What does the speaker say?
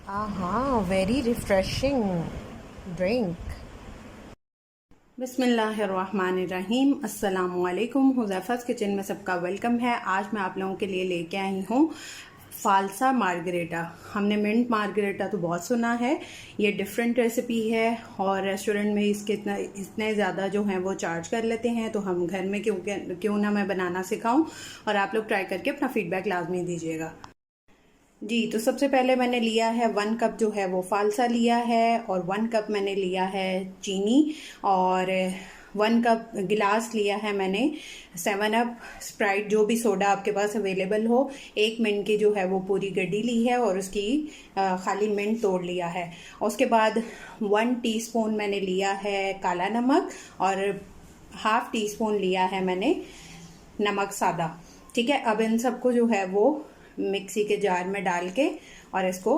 Very refreshing drink. बिस्मिल्लाहिर्रहमानिर्रहीम। अस्सलामुअलैकुम। हुज़ैफ़ा's kitchen में सबका वेलकम है। आज मैं आप लोगों के लिए लेके आई हूँ फालसा मार्गरेटा। हमने मिंट मार्गरेटा तो बहुत सुना है, ये डिफरेंट रेसिपी है और रेस्टोरेंट में इसके इतने ज़्यादा जो हैं वो चार्ज कर लेते हैं, तो हम घर में क्यों ना मैं बनाना सिखाऊं और आप लोग ट्राई करके अपना फीडबैक लाजमी दीजिएगा। जी, तो सबसे पहले मैंने लिया है 1 कप जो है वो फालसा लिया है और 1 कप मैंने लिया है चीनी और 1 कप गिलास लिया है मैंने 7 अप स्प्राइट, जो भी सोडा आपके पास अवेलेबल हो। 1 मिनट की जो है वो पूरी गड्डी ली है और उसकी खाली मिनट तोड़ लिया है। उसके बाद 1 टीस्पून मैंने लिया है काला नमक और हाफ टी स्पून लिया है मैंने नमक सादा। ठीक है, अब इन सबको जो है वो मिक्सी के जार में डाल के और इसको